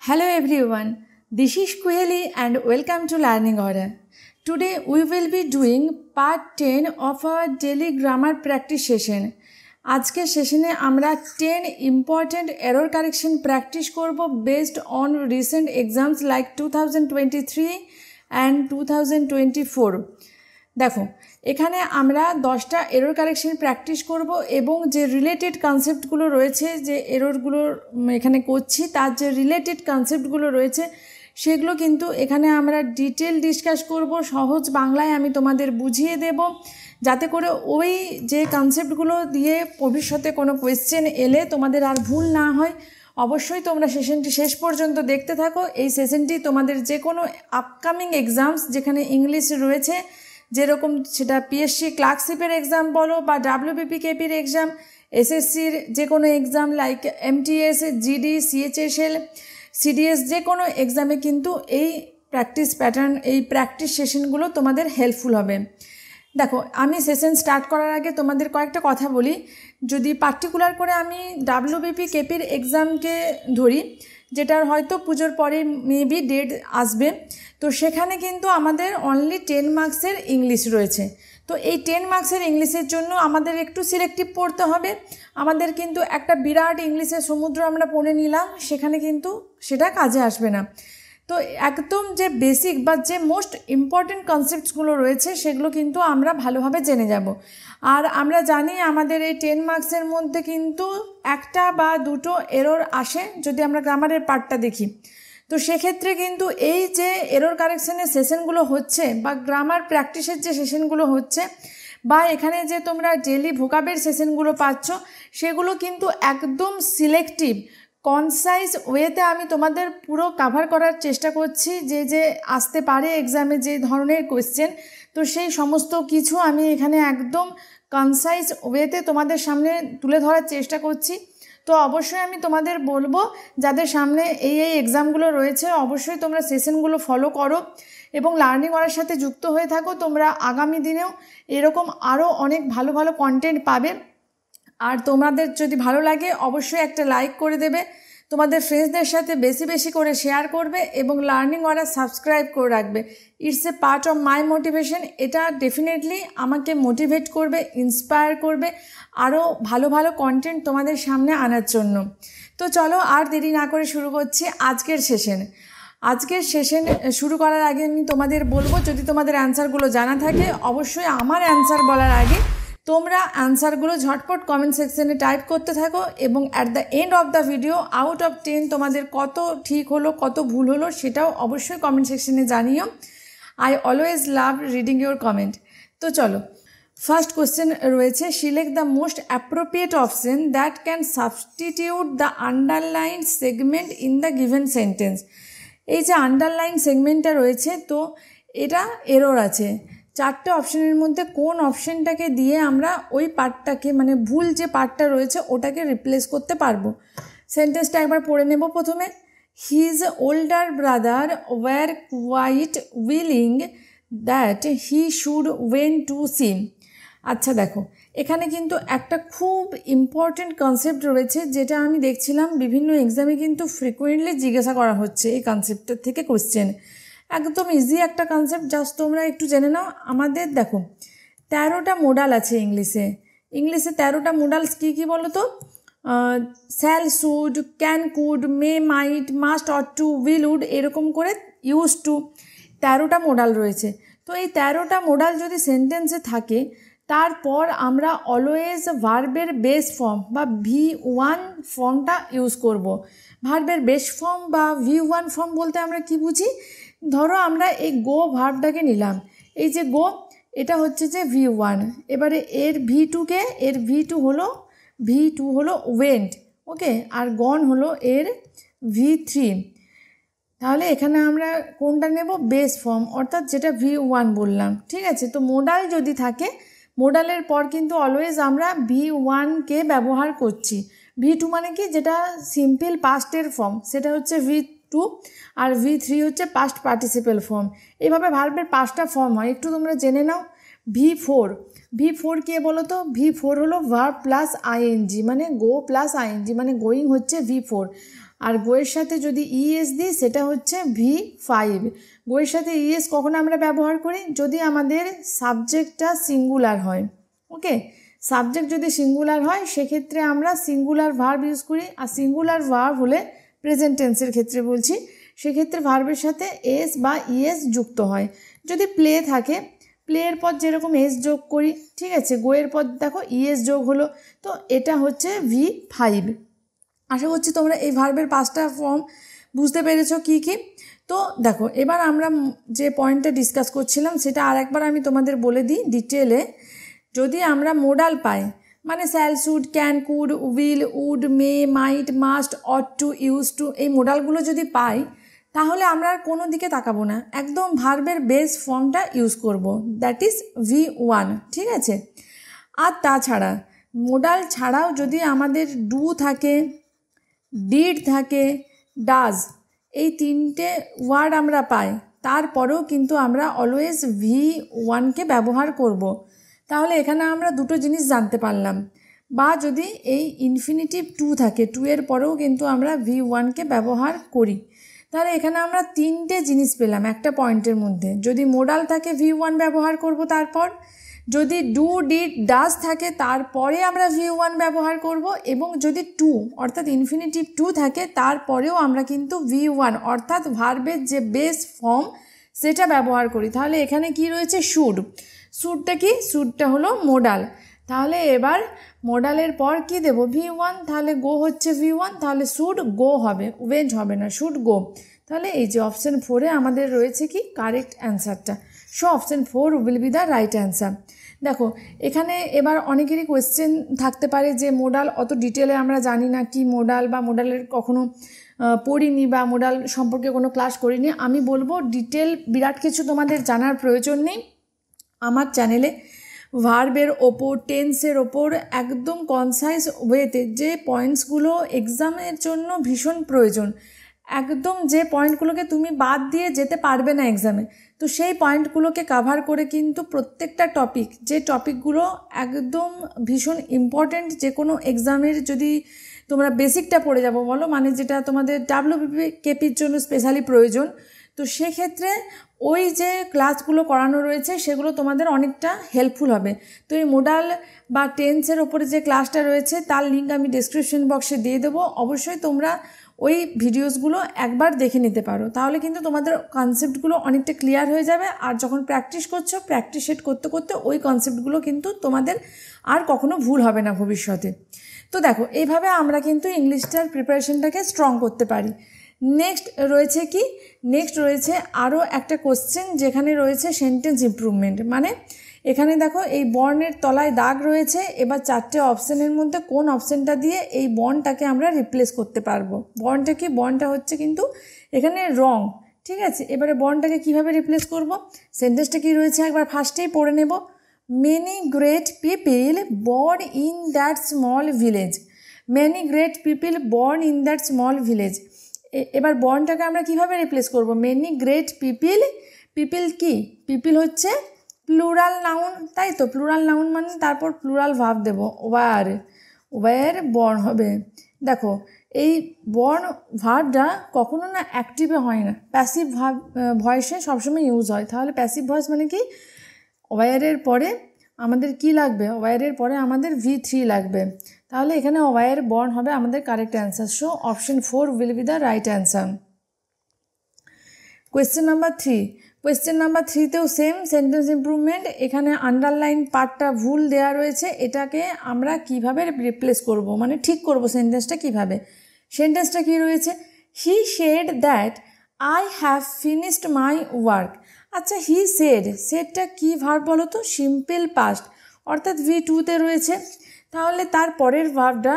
Hello everyone, this is Kuheli and welcome to Learning Order. Today we will be doing part 10 of our daily grammar practice session. আজকের সেশনে আমরা 10 important error correction practice করব based on recent exams like 2023 and 2024. দেখো এখানে আমরা 10টা error correction practice করব এবং যে রিলেটেড কনসেপ্টগুলো রয়েছে যে এররগুলো এখানে করছি তার যে রিলেটেড কনসেপ্টগুলো রয়েছে সেগুলো কিন্তু এখানে আমরা ডিটেল ডিসকাস করব। সহজ বাংলায় আমি তোমাদের বুঝিয়ে দেব যাতে করে ওই যে কনসেপ্টগুলো দিয়ে ভবিষ্যতে কোনো কোয়েশ্চেন এলে তোমাদের আর ভুল না হয়। অবশ্যই তোমরা সেশনটি শেষ পর্যন্ত দেখতে থাকো। এই সেশনটি তোমাদের যে কোনো আপকামিং এক্সামস যেখানে ইংলিশ রয়েছে, যেরকম সেটা পিএসসি ক্লার্কশিপের এক্সাম বলো বা ডাব্লিউবিপিকেপির এক্সাম, এসএসসির যে কোনো exam like MTS, GD, CHSL, CDS, যে কোনো এক্সামে কিন্তু এই প্র্যাকটিস প্যাটার্ন, এই প্র্যাকটিস সেশনগুলো তোমাদের হেল্পফুল হবে। দেখো আমি সেশন স্টার্ট করার আগে তোমাদের কয়েকটা কথা বলি। যদি পার্টিকুলার করে আমি ডাব্লিউবিপিকেপির এক্সামকে ধরি, যেটার হয়তো পুজোর পরে মেবি ডেট আসবে, তো সেখানে কিন্তু আমাদের অনলি 10 মার্কসের ইংলিশ রয়েছে। তো এই 10 মার্কসের ইংলিশের জন্য আমাদের একটু সিলেক্টিভ পড়তে হবে। আমাদের কিন্তু একটা বিরাট ইংলিশের সমুদ্র আমরা পড়ে নিলাম, সেখানে কিন্তু সেটা কাজে আসবে না। তো একদম যে বেসিক বা যে মোস্ট ইম্পর্টেন্ট কনসেপ্টসগুলো রয়েছে সেগুলো কিন্তু আমরা ভালোভাবে জেনে যাব। আর আমরা জানি আমাদের এই 10 মার্কসের মধ্যে কিন্তু একটা বা দুটো এরর আসে যদি আমরা গ্রামারের পার্টটা দেখি। তো সেক্ষেত্রে কিন্তু এই যে এরর কারেকশনের সেশনগুলো হচ্ছে বা গ্রামার প্র্যাকটিসের যে সেশনগুলো হচ্ছে বা এখানে যে তোমরা ডেলি ভোকাবের সেশনগুলো পাচ্ছ, সেগুলো কিন্তু একদম সিলেক্টিভ কনসাইজ ওয়েতে আমি তোমাদের পুরো কাভার করার চেষ্টা করছি। যে যে আসতে পারে এক্সামে যে ধরনের কোয়েশ্চেন, তো সেই সমস্ত কিছু আমি এখানে একদম কনসাইজ ওয়েতে তোমাদের সামনে তুলে ধরার চেষ্টা করছি। তো অবশ্যই আমি তোমাদের বলবো যাদের সামনে এই এক্সামগুলো রয়েছে অবশ্যই তোমরা সেশনগুলো ফলো করো এবং লার্নিং করার সাথে যুক্ত হয়ে থাকো। তোমরা আগামী দিনেও এরকম আরও অনেক ভালো ভালো কন্টেন্ট পাবে। আর তোমাদের যদি ভালো লাগে অবশ্যই একটা লাইক করে দেবে, তোমাদের ফ্রেন্ডসদের সাথে বেশি বেশি করে শেয়ার করবে এবং লার্নিং অর্ডার সাবস্ক্রাইব করে রাখবে। It's a part of my motivation. এটা ডেফিনেটলি আমাকে মোটিভেট করবে, ইন্সপায়ার করবে আরও ভালো ভালো কন্টেন্ট তোমাদের সামনে আনার জন্য। তো চলো আর দেরি না করে শুরু করছি আজকের সেশন। আজকের সেশন শুরু করার আগে আমি তোমাদের বলবো, যদি তোমাদের অ্যান্সারগুলো জানা থাকে অবশ্যই আমার অ্যান্সার বলার আগে তোমরা অ্যান্সারগুলো ঝটপট কমেন্ট সেকশনে টাইপ করতে থাকো এবং at the end of the video out of 10 তোমাদের কত ঠিক হলো কত ভুল হলো সেটাও অবশ্যই কমেন্ট সেকশনে জানিও। I always love reading your comment. তো চলো, ফার্স্ট কোয়েশ্চেন রয়েছে, select the most appropriate option that can substitute the underline segment in the given sentence. এই যে আন্ডারলাইন সেগমেন্টটা রয়েছে, তো এটা এরর আছে। 4টে অপশনের মধ্যে কোন অপশনটাকে দিয়ে আমরা ওই পার্টটাকে, মানে ভুল যে পার্টটা রয়েছে ওটাকে রিপ্লেস করতে পারবো। সেন্টেন্সটা একবার পড়ে নেব প্রথমে। His older brother were quite willing that he should went to see. আচ্ছা দেখো এখানে কিন্তু একটা খুব ইম্পর্টেন্ট কনসেপ্ট রয়েছে, যেটা আমি দেখছিলাম বিভিন্ন এক্সামে কিন্তু ফ্রিকুয়েন্টলি জিজ্ঞাসা করা হচ্ছে এই কনসেপ্টের থেকে কোয়েশ্চেন। একদম ইজি একটা কনসেপ্ট, জাস্ট তোমরা একটু জেনে নাও। আমাদের দেখো 13টা মোডাল আছে ইংলিশে। 13টা মোডালস কী কী বলো তো? Shall, should, can, could, may, might, must, ought to, will, would, এরকম করে ইউজ টু 13টা মোডাল রয়েছে। তো এই 13টা মোডাল যদি সেন্টেন্সে থাকে, তারপর আমরা অলওয়েজ ভার্বের বেস ফর্ম বা V1 ফর্মটা ইউজ করব। ভার্বের বেস ফর্ম বা V1 ফর্ম বলতে আমরা কি বুঝি? ধরো আমরা এই গো ভার্বটাকে নিলাম, এই যে গো এটা হচ্ছে যে V1, এবারে এর V2 হলো ওয়েন্ট, ওকে, আর গন হলো এর V3। তাহলে এখানে আমরা কোনটা নেব? বেস ফর্ম, অর্থাৎ যেটা V1 বললাম, ঠিক আছে। তো মোডাল যদি থাকে, মোডালের পর কিন্তু অলওয়েজ আমরা V1কে ব্যবহার করছি। V2 মানে কি? যেটা সিম্পল পাস্টের ফর্ম, সেটা হচ্ছে V2, আর V3 হচ্ছে পাস্ট পার্টিসিপেল ফর্ম। এইভাবে ভার্বের 5টা ফর্ম হয়, একটু তোমরা জেনে নাও। V4 কে বলো তো? V4 হলো ভার্ব প্লাস আইএনজি, মানে গো প্লাস আইএনজি, মানে গোয়িং হচ্ছে V4। আর গোয়ের সাথে যদি ইএস দিই সেটা হচ্ছে V5। গোয়ের সাথে ইএস কখন আমরা ব্যবহার করি? যদি আমাদের সাবজেক্টটা সিঙ্গুলার হয়। ওকে, সাবজেক্ট যদি সিঙ্গুলার হয় সেক্ষেত্রে আমরা সিঙ্গুলার ভার্ব ইউজ করি। আর সিঙ্গুলার ভার্ব হলে প্রেজেন্ট টেন্সের ক্ষেত্রে বলছি, সেক্ষেত্রে ভার্বের সাথে এস বা ইএস যুক্ত হয়। যদি প্লে থাকে, প্লেয়ের পর যেরকম এস যোগ করি, ঠিক আছে, গোয়ের পর দেখো ইএস যোগ হলো, তো এটা হচ্ছে V5। আশা করছি তোমরা এই ভার্বের 5টা ফর্ম বুঝতে পেরেছো কি কি। তো দেখো এবার আমরা যে পয়েন্টটা ডিসকাস করছিলাম সেটা আর একবার আমি তোমাদের বলে দিই ডিটেলে। যদি আমরা মোডাল পাই, মানে shall, should, can, could, will, would, may, might, must, ought to, use to, এই মোডালগুলো যদি পাই তাহলে আমরা আর কোনো দিকে তাকাবো না, একদম ভার্বের বেস ফর্মটা ইউজ করব, দ্যাট ইজ V1। ঠিক আছে, আর তাছাড়া মোডাল ছাড়াও যদি আমাদের ডু থাকে, ডিড থাকে, ডাজ, এই 3টে ওয়ার্ড আমরা পাই, তারপরেও কিন্তু আমরা অলওয়েজ V1কে ব্যবহার করব। তাহলে এখানে আমরা দুটো জিনিস জানতে পারলাম। বা যদি এই ইনফিনিটিভ টু থাকে, টু এর পরেও কিন্তু আমরা V1কে ব্যবহার করি। তাহলে এখানে আমরা 3টে জিনিস পেলাম একটা পয়েন্টের মধ্যে। যদি মোডাল থাকে V1 ব্যবহার করব, তারপর যদি ডু, ডিড, ডাজ থাকে তারপরে আমরা V1 ব্যবহার করব, এবং যদি টু অর্থাৎ ইনফিনিটিভ টু থাকে তারপরেও আমরা কিন্তু V1 অর্থাৎ ভার্বের যে বেস ফর্ম সেটা ব্যবহার করি। তাহলে এখানে কি রয়েছে? শুড। শুডটা কি? শুডটা হলো মোডাল। তাহলে এবার মোডালের পর কি দেব? V1। তাহলে গো হচ্ছে V1, তাহলে শুড গো হবে, ওয়েন্ট হবে না, শুড গো। তাহলে এই যে অপশান 4-এ আমাদের রয়েছে কি কারেক্ট অ্যান্সারটা। So option 4 will be the right answer. দেখো এখানে এবার অনেকেরই কোয়েশ্চেন থাকতে পারে যে মোডাল অত ডিটেলে আমরা জানি না, কি মোডাল বা মোডালের কখনো পড়িনি বা মোডাল সম্পর্কে কোনো ক্লাস করিনি। আমি বলবো ডিটেল বিরাট কিছু তোমাদের জানার প্রয়োজন নেই। আমার চ্যানেলে ভার্বের ওপর, টেন্সের ওপর একদম কনসাইজ ওয়েতে যে পয়েন্টসগুলো এক্সামের জন্য ভীষণ প্রয়োজন, একদম যে পয়েন্টগুলোকে তুমি বাদ দিয়ে যেতে পারবে না এক্সামে, তো সেই পয়েন্টগুলোকে কাভার করে কিন্তু প্রত্যেকটা টপিক, যে টপিকগুলো একদম ভীষণ ইম্পর্ট্যান্ট যে কোনো এক্সামের, যদি তোমরা বেসিকটা পড়ে যাবো বলো, মানে যেটা তোমাদের WBPKPর জন্য স্পেশালি প্রয়োজন, তো সেক্ষেত্রে ওই যে ক্লাসগুলো করানো রয়েছে সেগুলো তোমাদের অনেকটা হেল্পফুল হবে। তো এই মোডাল বা টেন্সের ওপরে যে ক্লাসটা রয়েছে তার লিঙ্ক আমি ডেসক্রিপশন বক্সে দিয়ে দেবো, অবশ্যই তোমরা ওই ভিডিওসগুলো একবার দেখে নিতে পারো, তাহলে কিন্তু তোমাদের কনসেপ্টগুলো অনেকটা ক্লিয়ার হয়ে যাবে। আর যখন প্র্যাকটিস করছো, প্র্যাকটিস সেট করতে করতে ওই কনসেপ্টগুলো কিন্তু তোমাদের আর কখনো ভুল হবে না ভবিষ্যতে। তো দেখো এইভাবে আমরা কিন্তু ইংলিশটার প্রিপারেশনটাকে স্ট্রং করতে পারি। নেক্সট রয়েছে কি? নেক্সট রয়েছে আরও একটা কোশ্চেন যেখানে রয়েছে সেন্টেন্স ইমপ্রুভমেন্ট। মানে এখানে দেখো এই বর্ণের তলায় দাগ রয়েছে, এবার 4টে অপশানের মধ্যে কোন অপশানটা দিয়ে এই বর্ণটাকে আমরা রিপ্লেস করতে পারবো। বর্ণটা কি? বর্ণটা হচ্ছে কিন্তু এখানে রং। ঠিক আছে, এবারে বর্ণটাকে কিভাবে রিপ্লেস করব? সেন্টেন্সটা কি রয়েছে একবার ফার্স্টেই পড়ে নেব। Many great people born in that small village. Many great people born in that small village. এবার বর্ণটাকে আমরা কিভাবে রিপ্লেস করব? মেনি গ্রেট পিপল, পিপল কি? পিপল হচ্ছে প্লুরাল নাউন, তাই তো? প্লুরাল নাউন মানে তারপর প্লুরাল ভার্ব দেব, ওয়ার, ওয়ার বর্ণ হবে। দেখো এই বর্ণ ভার্বটা কখনো না অ্যাক্টিভে হয় না, প্যাসিভ ভয়েসে সবসময় ইউজ হয়। তাহলে প্যাসিভ ভয়েস মানে কি? ওয়ারের পরে আমাদের কি লাগবে? ওয়ারের পরে আমাদের V3 লাগবে। তাহলে এখানে ওয়ার বর্ণ হবে আমাদের correct answer. So option 4 will be the right answer. Question number 3। Question number 3তেও সেম সেন্টেন্স ইমপ্রুভমেন্ট। এখানে আন্ডারলাইন পার্টটা ভুল দেওয়া রয়েছে, এটাকে আমরা কিভাবে রিপ্লেস করব, মানে ঠিক করব সেন্টেন্সটা কিভাবে। সেন্টেন্সটা কি রয়েছে? He said that I have finished my work. আচ্ছা, হি সেড, সেডটা কি ভার্ব বলো তো? সিম্পল পাস্ট, অর্থাৎ V2তে রয়েছে। তাহলে তার পরের ভার্বটা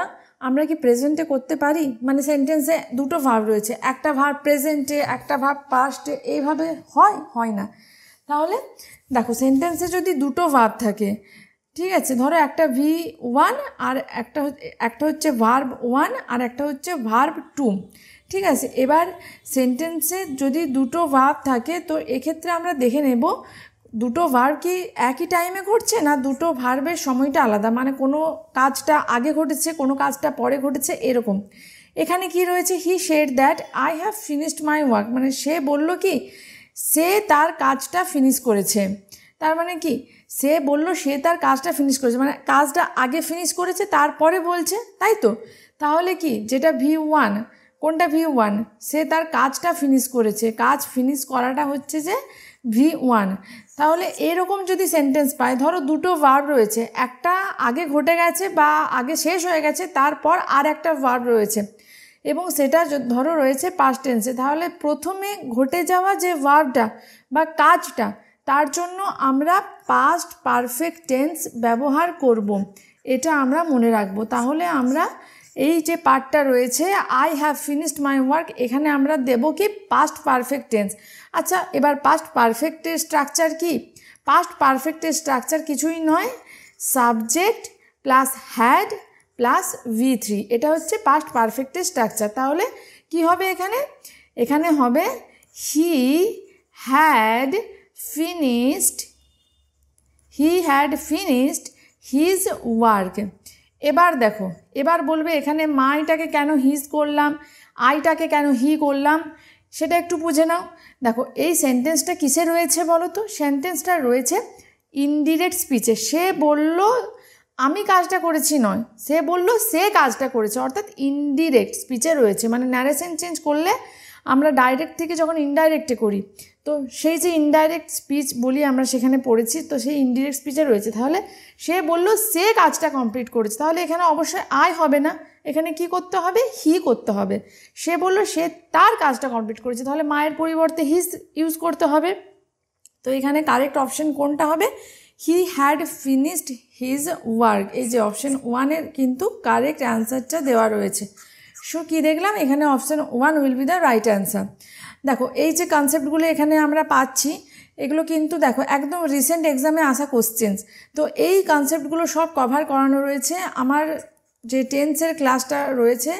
আমরা কি প্রেজেন্টে করতে পারি? মানে সেন্টেন্সে দুটো ভার্ব রয়েছে, একটা ভার্ব প্রেজেন্টে, একটা ভার্ব পাস্টে, এইভাবে হয় না। তাহলে দেখো সেন্টেন্সে যদি দুটো ভার্ব থাকে, ঠিক আছে, ধরো একটা V1 আর একটা হচ্ছে ভার্ব 1 আর একটা হচ্ছে ভার্ব 2, ঠিক আছে। এবার সেন্টেন্সে যদি দুটো ভার্ব থাকে তো এক্ষেত্রে আমরা দেখে নেব দুটো ভার্ব কি একই টাইমে ঘটছে না দুটো ভার্বের সময়টা আলাদা, মানে কোনো কাজটা আগে ঘটেছে কোনো কাজটা পরে ঘটেছে এরকম। এখানে কি রয়েছে, he said that I have finished my work, মানে সে বলল কি সে তার কাজটা ফিনিশ করেছে। তার মানে কি সে বলল সে তার কাজটা ফিনিশ করেছে, মানে কাজটা আগে ফিনিশ করেছে তারপরে বলছে, তাই তো। তাহলে কি যেটা V1, কোনটা V1, সে তার কাজটা ফিনিশ করেছে, কাজ ফিনিশ করাটা হচ্ছে যে V1। তাহলে এরকম যদি সেন্টেন্স পাই, ধরো দুটো ভার্ব রয়েছে, একটা আগে ঘটে গেছে বা আগে শেষ হয়ে গেছে, তারপর আর একটা ভার্ব রয়েছে এবং সেটা ধরো রয়েছে পাস্ট টেন্সে, তাহলে প্রথমে ঘটে যাওয়া যে ভার্বটা বা কাজটা তার জন্য আমরা পাস্ট পারফেক্ট টেন্স ব্যবহার করব, এটা আমরা মনে রাখবো। তাহলে আমরা এই যে পার্টটা রয়েছে I have finished my work, এখানে আমরা দেব কি পাস্ট পারফেক্ট টেন্স। আচ্ছা, এবার পাস্ট পারফেক্টের স্ট্রাকচার কি? পাস্ট পারফেক্টের স্ট্রাকচার কিছুই নয়, subject plus had plus V3, এটা হচ্ছে পাস্ট পারফেক্টের স্ট্রাকচার। তাহলে কি হবে এখানে? এখানে হবে he had finished his work. এবার দেখো, এবার বলবে এখানে মাইটাকে কেন হিজ করলাম, আইটাকে কেন হি করলাম, সেটা একটু বুঝে নাও। দেখো এই সেন্টেন্সটা কিসে রয়েছে বলো তো? সেন্টেন্সটা রয়েছে ইনডিরেক্ট স্পিচে। সে বলল আমি কাজটা করেছি নয়, সে বলল সে কাজটা করেছে, অর্থাৎ ইনডিরেক্ট স্পিচে রয়েছে। মানে ন্যারেশন চেঞ্জ করলে আমরা ডাইরেক্ট থেকে যখন ইনডাইরেক্টে করি, তো সেই যে ইনডাইরেক্ট স্পিচ বলি আমরা সেখানে পড়েছি, তো সেই ইনডিরেক্ট স্পিচে রয়েছে। তাহলে সে বলল সে কাজটা কমপ্লিট করেছে, তাহলে এখানে অবশ্যই আই হবে না, এখানে কি করতে হবে? হি করতে হবে। সে বলল সে তার কাজটা কমপ্লিট করেছে, তাহলে মায়ের পরিবর্তে হিজ ইউজ করতে হবে। তো এখানে কারেক্ট অপশন কোনটা হবে? He had finished his work, এই যে অপশন 1-এর কিন্তু কারেক্ট অ্যান্সারটা দেওয়া রয়েছে। সো কী দেখলাম, এখানে option 1 will be the right answer. দেখো এই যে কনসেপ্টগুলো এখানে আমরা পাচ্ছি, এগুলো কিন্তু দেখো একদম রিসেন্ট এক্সামে আসা কোশ্চেন্স। তো এই কনসেপ্টগুলো সব কভার করানো রয়েছে আমার যে টেন্সের ক্লাসটা রয়েছে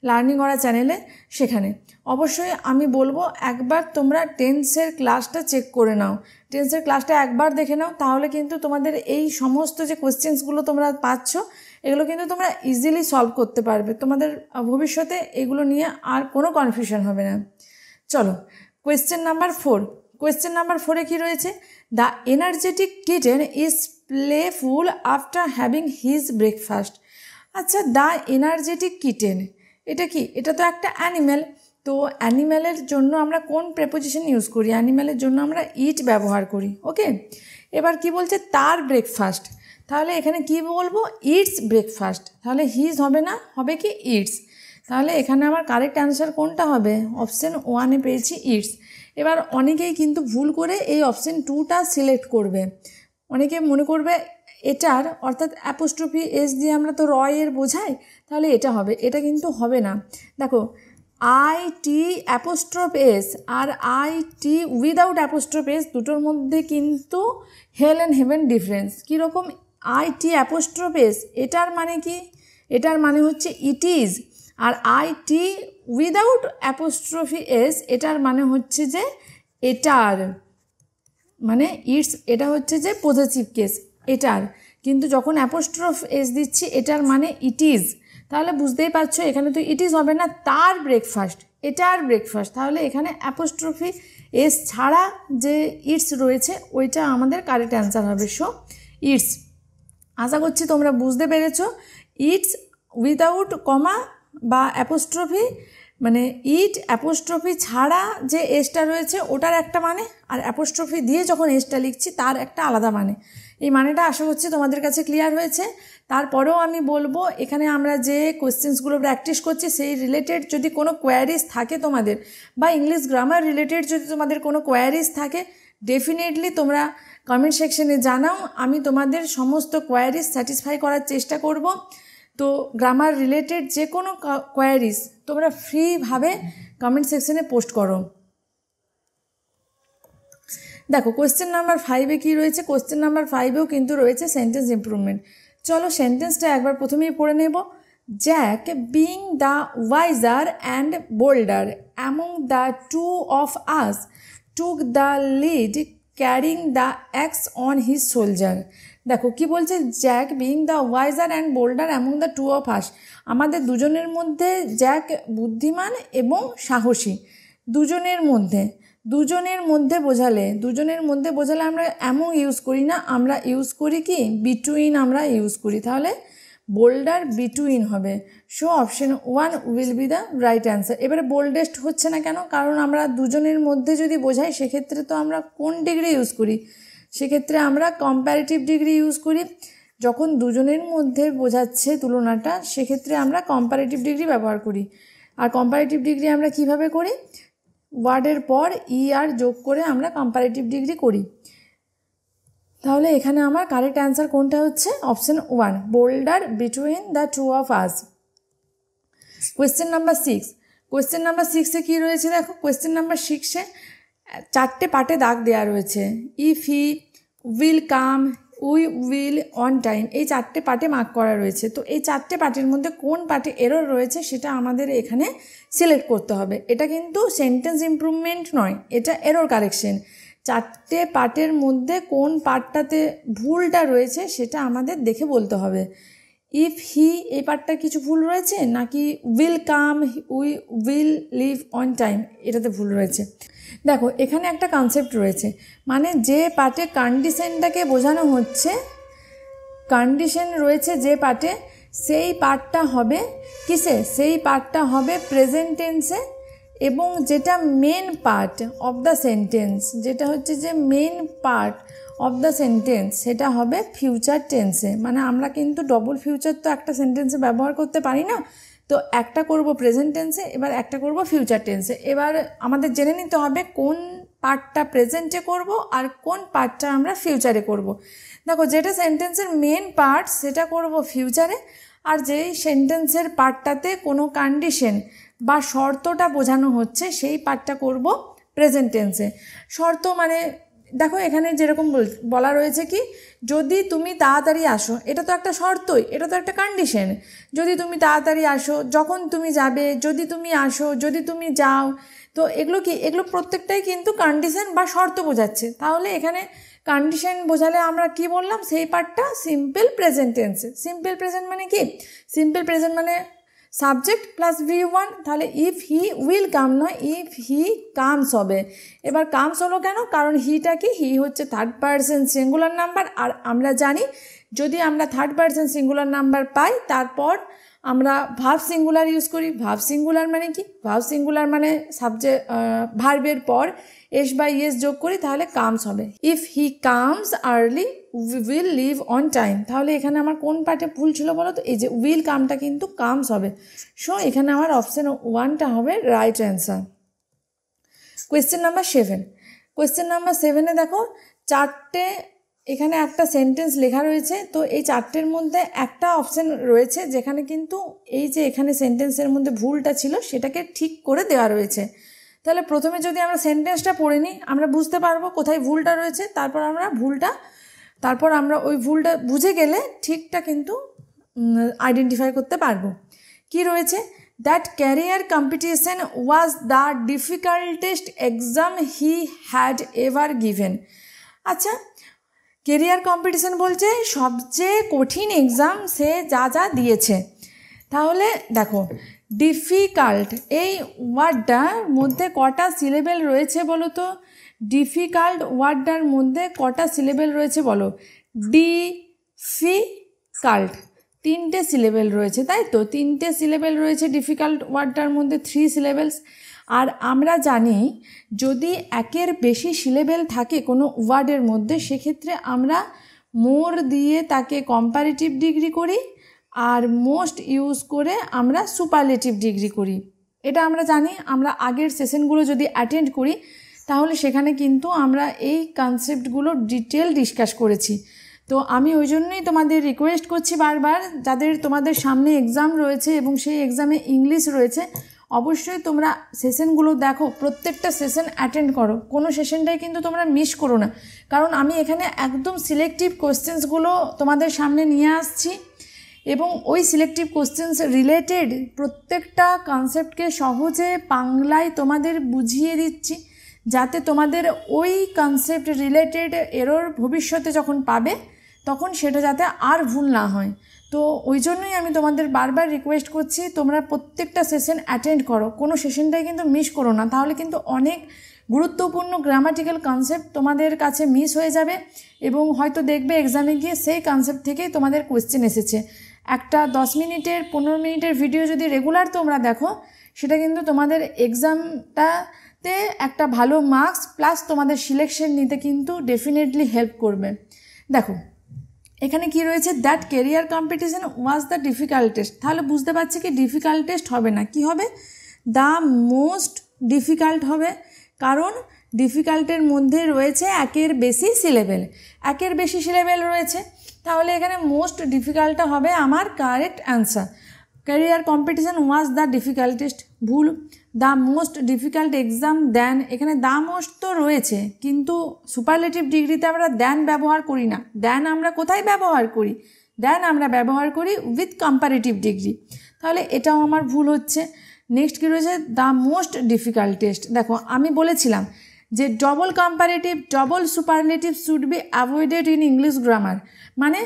লার্নিং অরা চ্যানেলে, সেখানে অবশ্যই আমি বলবো একবার তোমরা টেন্সের ক্লাসটা চেক করে নাও, টেন্সের ক্লাসটা একবার দেখে নাও, তাহলে কিন্তু তোমাদের এই সমস্ত যে কোশ্চেন্সগুলো তোমরা পাচ্ছ এগুলো কিন্তু তোমরা ইজিলি সলভ করতে পারবে, তোমাদের ভবিষ্যতে এগুলো নিয়ে আর কোনো কনফিউশন হবে না। চলো কোয়েশ্চেন নাম্বার 4। কোয়েশ্চেন নাম্বার 4-এ কী রয়েছে? The energetic kitten is playful after having his breakfast. আচ্ছা, দ্য এনার্জেটিক কিটেন এটা কি? এটা তো একটা অ্যানিম্যাল। তো অ্যানিম্যালের জন্য আমরা কোন প্রেপোজিশন ইউজ করি? অ্যানিম্যালের জন্য আমরা ইট ব্যবহার করি। ওকে, এবার কি বলছে? তার ব্রেকফাস্ট, তাহলে এখানে কি বলবো? It's breakfast. তাহলে হিজ হবে না, হবে কি ইটস। তাহলে এখানে আমার কারেক্ট অ্যান্সার কোনটা হবে? অপশন 1-এ পেয়েছি ইটস। এবার অনেকেই কিন্তু ভুল করে এই অপশন 2টা সিলেক্ট করবে। অনেকে মনে করবে এটার অর্থাৎ অ্যাপোস্ট্রফি এস দিয়ে আমরা তো রয়ের বোঝাই, তাহলে এটা হবে, এটা কিন্তু হবে না। দেখো আইটি অ্যাপোস্ট্রফ এস আর আইটি উইদাউট অ্যাপোস্ট্রফ এস দুটোর মধ্যে কিন্তু হেল অ্যান্ড হেভেন ডিফারেন্স। কীরকম? আইটি অ্যাপোস্ট্রফ এস এটার মানে কি? এটার মানে হচ্ছে ইট ইজ, আর আইটি উইদাউট অ্যাপোস্ট্রফি এস এটার মানে হচ্ছে যে এটার, মানে ইটস, এটা হচ্ছে যে পজেসিভ কেস এটার। কিন্তু যখন অ্যাপোস্ট্রফ এস দিচ্ছি এটার মানে ইট ইজ, তাহলে বুঝতেই পারছো এখানে তো ইট ইজ হবে না, তার ব্রেকফাস্ট, এটার ব্রেকফাস্ট। তাহলে এখানে অ্যাপোস্ট্রফি এস ছাড়া যে ইটস রয়েছে ওইটা আমাদের কারেক্ট অ্যান্সার হবে। So it's. আশা করছি তোমরা বুঝতে পেরেছো। ইটস উইদাউট কমা বা অ্যাপোস্ট্রফি, মানে ইট অ্যাপোস্ট্রফি ছাড়া যে এসটা রয়েছে ওটার একটা মানে, আর অ্যাপোস্ট্রফি দিয়ে যখন এসটা লিখছি তার একটা আলাদা মানে। এই মানেটা আশা করছি তোমাদের কাছে ক্লিয়ার হয়েছে। তারপরেও আমি বলবো এখানে আমরা যে কোয়েশ্চেন্সগুলো প্র্যাকটিস করছি সেই রিলেটেড যদি কোনো কোয়ারিজ থাকে তোমাদের, বা ইংলিশ গ্রামার রিলেটেড যদি তোমাদের কোনো কোয়ারিজ থাকে, ডেফিনেটলি তোমরা কমেন্ট সেকশনে জানাও, আমি তোমাদের সমস্ত কোয়ারিজ স্যাটিসফাই করার চেষ্টা করব। তো গ্রামার রিলেটেড যে কোনো কোয়ারিজ তোমরা ফ্রিভাবে কমেন্ট সেকশনে পোস্ট করো। দেখো কোয়েশ্চেন নাম্বার 5-এ কী রয়েছে? কোয়েশ্চেন নাম্বার 5-এও কিন্তু রয়েছে সেন্টেন্স ইমপ্রুভমেন্ট। চলো সেন্টেন্সটা একবার প্রথমেই পড়ে নেব। Jack being the wiser and bolder among the two of us took the lead carrying the axe on his shoulder. দেখো কি বলছে, Jack being the wiser and bolder among the two of us. আমাদের দুজনের মধ্যে Jack বুদ্ধিমান এবং সাহসী। দুজনের মধ্যে বোঝালে আমরা অ্যামং ইউজ করি না, আমরা ইউজ করি কি বিটুইন আমরা ইউজ করি। তাহলে বোল্ডার বিটুইন হবে। So option 1 will be the right answer. এবারে বোল্ডেস্ট হচ্ছে না কেন? কারণ আমরা দুজনের মধ্যে যদি বোঝাই সেক্ষেত্রে তো আমরা কোন ডিগ্রি ইউজ করি? সেক্ষেত্রে আমরা কম্প্যারেটিভ ডিগ্রি ইউজ করি। যখন দুজনের মধ্যে বোঝাচ্ছে তুলনাটা, সেক্ষেত্রে আমরা কম্প্যারেটিভ ডিগ্রি ব্যবহার করি। আর কম্প্যারেটিভ ডিগ্রি আমরা কিভাবে করি? ওয়ার্ডের পর আর যোগ করে আমরা কম্প্যারেটিভ ডিগ্রি করি। তাহলে এখানে আমার কারেক্ট অ্যান্সার কোনটা হচ্ছে? Option 1, bolder between the two of us. Question number 6 কী রয়েছে দেখো। কোয়েশ্চেন নাম্বার 6 4টে পার্টে দাগ দেওয়া রয়েছে। If he will come, we will, on time, এই 4টে পার্টে মার্ক করা রয়েছে। তো এই 4টে পার্টের মধ্যে কোন পার্টে এরর রয়েছে সেটা আমাদের এখানে সিলেক্ট করতে হবে। এটা কিন্তু সেন্টেন্স ইমপ্রুভমেন্ট নয়, এটা এরর কারেকশন। 4টে পার্টের মধ্যে কোন পার্টটাতে ভুলটা রয়েছে সেটা আমাদের দেখে বলতে হবে। ইফ হি, এই পার্টটা কিছু ভুল রয়েছে, নাকি will come, we will leave on time, এটাতে ভুল রয়েছে। দেখো এখানে একটা কনসেপ্ট রয়েছে, মানে যে পার্টে কন্ডিশনটাকে বোঝানো হচ্ছে, কন্ডিশন রয়েছে যে পার্টে, সেই পার্টটা হবে কিসে? সেই পার্টটা হবে প্রেজেন্ট টেন্সে। এবং যেটা main part of the sentence, যেটা হচ্ছে যে main part of the sentence, সেটা হবে ফিউচার টেন্সে। মানে আমরা কিন্তু ডবল ফিউচার তো একটা সেন্টেন্সে ব্যবহার করতে পারি না। তো একটা করব প্রেজেন্ট টেন্সে, এবার একটা করব ফিউচার টেন্সে। এবার আমাদের জেনে নিতে হবে কোন পার্টটা প্রেজেন্টে করব আর কোন পার্টটা আমরা ফিউচারে করব। দেখো যেটা সেন্টেন্সের মেন পার্ট সেটা করব ফিউচারে, আর যেই সেন্টেন্সের পার্টটাতে কোনো কন্ডিশন বা শর্তটা বোঝানো হচ্ছে সেই পার্টটা করব প্রেজেন্ট টেন্সে। শর্ত মানে দেখো এখানে যেরকম বলা রয়েছে কি, যদি তুমি তাড়াতাড়ি আসো, এটা তো একটা শর্তই, এটা তো একটা কন্ডিশন। যদি তুমি তাড়াতাড়ি আসো, যখন তুমি যাবে, যদি তুমি আসো, যদি তুমি যাও, তো এগুলো কি? এগুলো প্রত্যেকটাই কিন্তু কন্ডিশন বা শর্ত বোঝাচ্ছে। তাহলে এখানে কন্ডিশন বোঝালে আমরা কি বললাম? সেই পার্টটা সিম্পল প্রেজেন্ট টেন্সে। সিম্পল প্রেজেন্ট মানে কি? সিম্পল প্রেজেন্ট মানে সাবজেক্ট প্লাস V1। তাহলে ইফ হি উইল কাম নয়, ইফ হি কামস হবে। এবার কামস হলো কেন? কারণ হিটা কি? হি হচ্ছে থার্ড পারসন সিঙ্গুলার নাম্বার। আর আমরা জানি যদি আমরা থার্ড পারসন সিঙ্গুলার নাম্বার পাই, তারপর আমরা ভার্ব সিঙ্গুলার ইউজ করি। ভার্ব সিঙ্গুলার মানে কি? ভার্ব সিঙ্গুলার মানে সাবজেক্ট, ভার্বের পর এস বা ইয়েস যোগ করি, তাহলে কামস হবে। If he comes early will leave on time. তাহলে এখানে আমার কোন পার্টে ভুল ছিল বলো তো? এই যে উইল কামটা কিন্তু কামস হবে। সো এখানে আমার অপশন 1টা হবে right answer. Question number 7। Question number 7-এ দেখো 4টে, এখানে একটা সেন্টেন্স লেখা রয়েছে। তো এই 4টের মধ্যে একটা অপশান রয়েছে যেখানে কিন্তু এই যে এখানে সেন্টেন্সের মধ্যে ভুলটা ছিল সেটাকে ঠিক করে দেওয়া রয়েছে। তাহলে প্রথমে যদি আমরা সেন্টেন্সটা পড়ে নিই, আমরা বুঝতে পারবো কোথায় ভুলটা রয়েছে। তারপর আমরা ওই ভুলটা বুঝে গেলে ঠিকটা কিন্তু আইডেন্টিফাই করতে পারবো। কি রয়েছে? That career competition was the difficultest exam he had ever given. আচ্ছা, কেরিয়ার কম্পিটিশন বলছে সবচেয়ে কঠিন এক্সাম সে যা যা দিয়েছে। তাহলে দেখো ডিফিকাল্ট, এই ওয়ার্ডটার মধ্যে কটা সিলেবেল রয়েছে বলো তো? ডিফিকাল্ট ওয়ার্ডটার মধ্যে কটা সিলেবেল রয়েছে বলো? ডিফিকাল্ট 3টে সিলেবেল রয়েছে, তাই তো? 3টে সিলেবেল রয়েছে ডিফিকাল্ট ওয়ার্ডটার মধ্যে, 3 সিলেবেলস। আর আমরা জানি যদি একের বেশি সিলেবেল থাকে কোনো ওয়ার্ডের মধ্যে, সেক্ষেত্রে আমরা মোর দিয়ে তাকে কম্পারেটিভ ডিগ্রি করি, আর মোস্ট ইউজ করে আমরা সুপারলেটিভ ডিগ্রি করি। এটা আমরা জানি। আমরা আগের সেশনগুলো যদি অ্যাটেন্ড করি তাহলে সেখানে কিন্তু আমরা এই কনসেপ্টগুলো ডিটেল ডিসকাস করেছি। তো আমি ওই জন্যই তোমাদের রিকোয়েস্ট করছি বারবার, যাদের তোমাদের সামনে এক্সাম রয়েছে এবং সেই এক্সামে ইংলিশ রয়েছে, অবশ্যই তোমরা সেশনগুলো দেখো, প্রত্যেকটা সেশন অ্যাটেন্ড করো, কোনো সেশনটাই কিন্তু তোমরা মিস করো না। কারণ আমি এখানে একদম সিলেক্টিভ কোশ্চেন্সগুলো তোমাদের সামনে নিয়ে আসছি এবং ওই সিলেক্টিভ কোশ্চেন্স রিলেটেড প্রত্যেকটা কনসেপ্টকে সহজে বাংলায় তোমাদের বুঝিয়ে দিচ্ছি, যাতে তোমাদের ওই কনসেপ্ট রিলেটেড এরর ভবিষ্যতে যখন পাবে তখন সেটা যাতে আর ভুল না হয়। তো ওই জন্যই আমি তোমাদের বারবার রিকোয়েস্ট করছি তোমরা প্রত্যেকটা সেশন অ্যাটেন্ড করো, কোনো সেশনটাই কিন্তু মিস করো না, তাহলে কিন্তু অনেক গুরুত্বপূর্ণ গ্রামাটিক্যাল কনসেপ্ট তোমাদের কাছে মিস হয়ে যাবে এবং হয়তো দেখবে এক্সামে গিয়ে সেই কনসেপ্ট থেকেই তোমাদের কোয়েশ্চেন এসেছে। একটা 10 মিনিটের 15 মিনিটের ভিডিও যদি রেগুলার তোমরা দেখো, সেটা কিন্তু তোমাদের এক্সামটাতে একটা ভালো মার্কস প্লাস তোমাদের সিলেকশন নিতে কিন্তু ডেফিনেটলি হেল্প করবে। দেখো এখানে কি রয়েছে, that career competition was the difficultest, তাহলে বুঝতে পারছি কি ডিফিকাল্টেস্ট হবে না, কি হবে, দ্য মোস্ট ডিফিকাল্ট হবে, কারণ ডিফিকাল্টের মধ্যে রয়েছে একের বেশি সিলেবেল, একের বেশি সিলেবেল রয়েছে, তাহলে এখানে মোস্ট ডিফিকাল্টটা হবে আমার correct answer. Career competition was the difficultest, ভুল। The most difficult exam then, এখানে দ্য মোস্ট তো রয়েছে কিন্তু সুপারলেটিভ ডিগ্রিতে আমরা দেন ব্যবহার করি না। দেন আমরা কোথায় ব্যবহার করি, দেন আমরা ব্যবহার করি উইথ কম্পারেটিভ ডিগ্রি, তাহলে এটাও আমার ভুল হচ্ছে। নেক্সট কী রয়েছে, দ্য মোস্ট ডিফিকাল্ট টেস্ট, দেখো আমি বলেছিলাম যে double comparative double superlative should be avoided in English grammar, মানে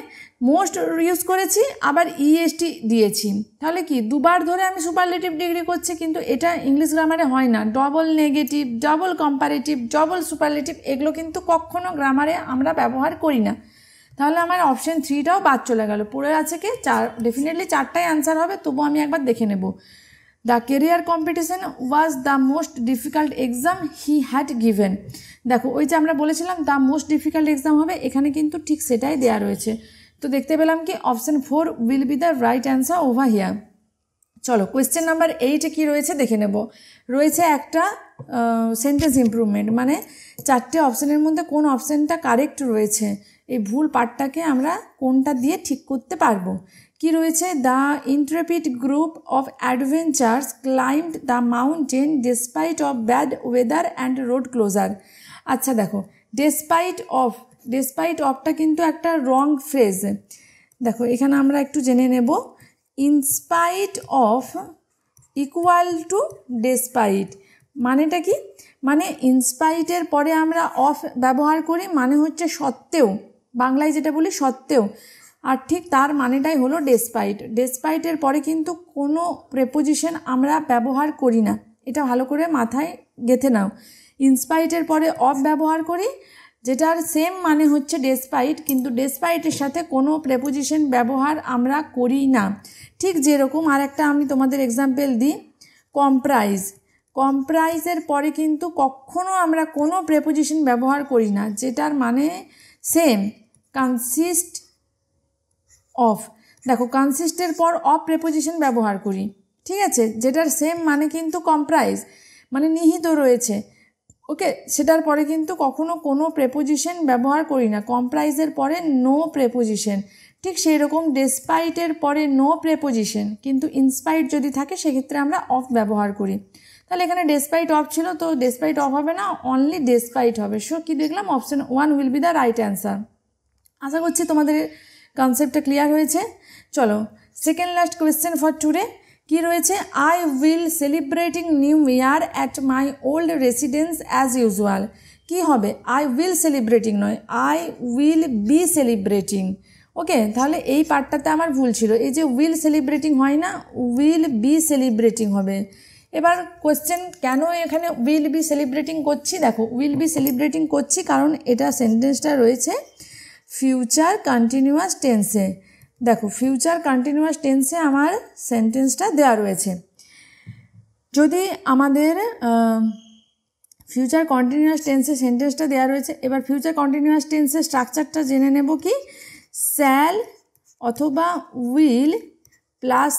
মোস্ট ইউজ করেছি আবার ইএসটি দিয়েছি, তাহলে কি দুবার ধরে আমি সুপারলেটিভ ডিগ্রি করছি, কিন্তু এটা ইংলিশ গ্রামারে হয় না। Double negative, double comparative, double superlative এগুলো কিন্তু কখনো গ্রামারে আমরা ব্যবহার করি না, তাহলে আমার অপশন 3টাও বাদ চলে গেল। পড়ে আছে কি ডেফিনেটলি 4টাই অ্যান্সার হবে, তবু আমি একবার দেখে নেব। The career competition was the most difficult exam he had given, দেখো ওই যে আমরা বলেছিলাম দ্য মোস্ট ডিফিকাল্ট এক্সাম হবে, এখানে কিন্তু ঠিক সেটাই দেওয়া রয়েছে। তো দেখতে পেলাম কি option 4 will be the right answer over here. চলো কোয়েশ্চেন নাম্বার 8 কী রয়েছে দেখে নেব। রয়েছে একটা সেন্টেন্স ইমপ্রুভমেন্ট, মানে 4টে অপশানের মধ্যে কোন অপশানটা কারেক্ট রয়েছে, এই ভুল পার্টটাকে আমরা কোনটা দিয়ে ঠিক করতে পারবো। কি রয়েছে, the intrepid group of adventurers climbed the mountain despite of bad weather and road closure. আচ্ছা দেখো ডেসপাইট অফটা কিন্তু একটা রং ফ্রেজ, দেখো এখানে আমরা একটু জেনে নেব। In spite of equal to despite, মানেটা কি, মানে ইনস্পাইটের পরে আমরা অফ ব্যবহার করি, মানে হচ্ছে সত্ত্বেও, বাংলায় যেটা বলি সত্ত্বেও, আর ঠিক তার মানেটাই হলো ডেসপাইট। ডেসপাইটের পরে কিন্তু কোনো প্রেপোজিশন আমরা ব্যবহার করি না, এটা ভালো করে মাথায় গেঁথে নাও। ইনস্পাইটের পরে অফ ব্যবহার করি, যেটার সেম মানে হচ্ছে ডেসপাইট, কিন্তু ডেসপাইটের সাথে কোনো প্রেপোজিশন ব্যবহার আমরা করি না। ঠিক যেরকম আর একটা আমি তোমাদের এক্সাম্পল দিই, কম্প্রাইজের পরে কিন্তু কখনো আমরা কোনো প্রেপোজিশন ব্যবহার করি না, যেটার মানে সেম। কনসিস্ট অফ, দেখো কনসিস্টের পর অফ প্রেপোজিশন ব্যবহার করি, ঠিক আছে, যেটার সেম মানে কিন্তু কম্প্রাইজ, মানে নিহিত রয়েছে, ওকে, সেটার পরে কিন্তু কখনো কোনো প্রেপোজিশন ব্যবহার করি না। কম্প্রাইজের পরে নো প্রেপোজিশন, ঠিক সেই রকম ডেসপাইটের পরে নো প্রেপোজিশন, কিন্তু ইনস্পাইট যদি থাকে সেক্ষেত্রে আমরা অফ ব্যবহার করি। তাহলে এখানে ডেসপাইট অফ ছিল, তো ডেসপাইট অফ হবে না, অনলি ডেসপাইট হবে। সো কি দেখলাম, option 1 will be the right answer. আশা করছি তোমাদের কনসেপ্টটা ক্লিয়ার হয়েছে। চলো second last question for today. কি রয়েছে, I will celebrating new year at my old residence as usual. কি হবে, আই উইল সেলিব্রেটিং নয়, I will be celebrating. Okay, তাহলে এই পার্টটাতে আমার ভুল ছিল, এই যে উইল সেলিব্রেটিং হয় না, উইল বি সেলিব্রেটিং হবে। এবার কোয়েশ্চেন কেন এখানে উইল বি সেলিব্রেটিং করছি, দেখো উইল বি সেলিব্রেটিং করছি কারণ এটা সেন্টেন্সটা রয়েছে ফিউচার কন্টিনিউয়াস টেন্সে। দেখো ফিউচার কন্টিনিউয়াস টেন্সে আমার সেন্টেন্সটা দেওয়া রয়েছে। যদি আমাদের ফিউচার কন্টিনিউয়াস টেন্সে সেন্টেন্সটা দেওয়া রয়েছে, এবার ফিউচার কন্টিনিউয়াস টেন্সের স্ট্রাকচারটা জেনে নেব কি, শ্যাল অথবা will plus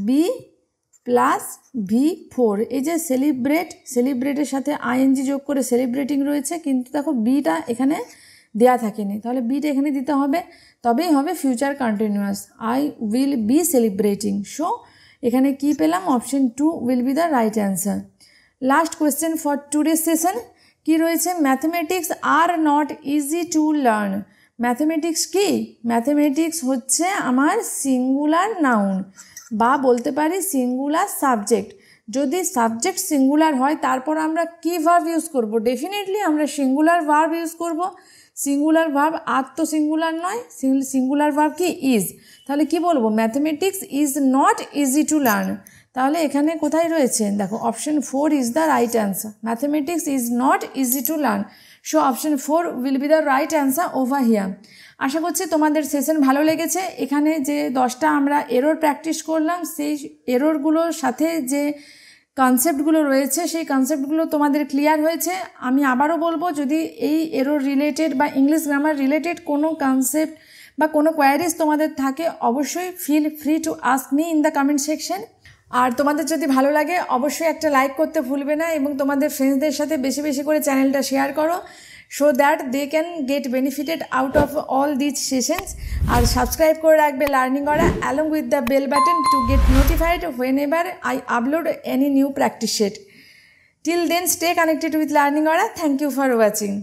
B plus V4, এই যে সেলিব্রেটের সাথে আইএনজি যোগ করে সেলিব্রেটিং রয়েছে, কিন্তু দেখো বিটা এখানে দেয়া থাকেনি, তাহলে বিটা এখানে দিতে হবে, তবেই হবে future continuous. I will be celebrating. So এখানে কি পেলাম, option 2 will be the right answer. Last question for today session. কি রয়েছে, mathematics are not easy to learn. Mathematics কি, ম্যাথমেটিক্স হচ্ছে আমার সিঙ্গুলার নাউন বা বলতে পারি সিঙ্গুলার সাবজেক্ট। যদি সাবজেক্ট সিঙ্গুলার হয় তারপর আমরা কি ভার্ব ইউজ করব, ডেফিনেটলি আমরা সিঙ্গুলার ভার্ব ইউজ করব। সিঙ্গুলার ভার্ব আর তো সিঙ্গুলার নয়, সিঙ্গুলার ভার্ব কি ইজ, তাহলে কি বলবো mathematics is not easy to learn. তাহলে এখানে কোথায় রয়েছে দেখো option 4 is the right answer, mathematics is not easy to learn, so option 4 will be the right answer over here. আশা করছি তোমাদের সেশন ভালো লেগেছে। এখানে যে 10টা আমরা এরর প্র্যাকটিস করলাম সেই এররগুলোর সাথে যে কনসেপ্টগুলো রয়েছে সেই কনসেপ্টগুলো তোমাদের ক্লিয়ার হয়েছে। আমি আবারও বলবো যদি এই এরর রিলেটেড বা ইংলিশ গ্রামার রিলেটেড কোনো কনসেপ্ট বা কোনো কোয়ারিজ তোমাদের থাকে অবশ্যই feel free to ask me in the comment section. আর তোমাদের যদি ভালো লাগে অবশ্যই একটা লাইক করতে ভুলবে না এবং তোমাদের ফ্রেন্ডসদের সাথে বেশি বেশি করে চ্যানেলটা শেয়ার করো, so that they can get benefited out of all these sessions. আর সাবস্ক্রাইব করে রাখবে Learning Aura along with the bell button to get notified whenever I upload any new practice set. Till then stay connected with Learning Aura. Thank you for watching.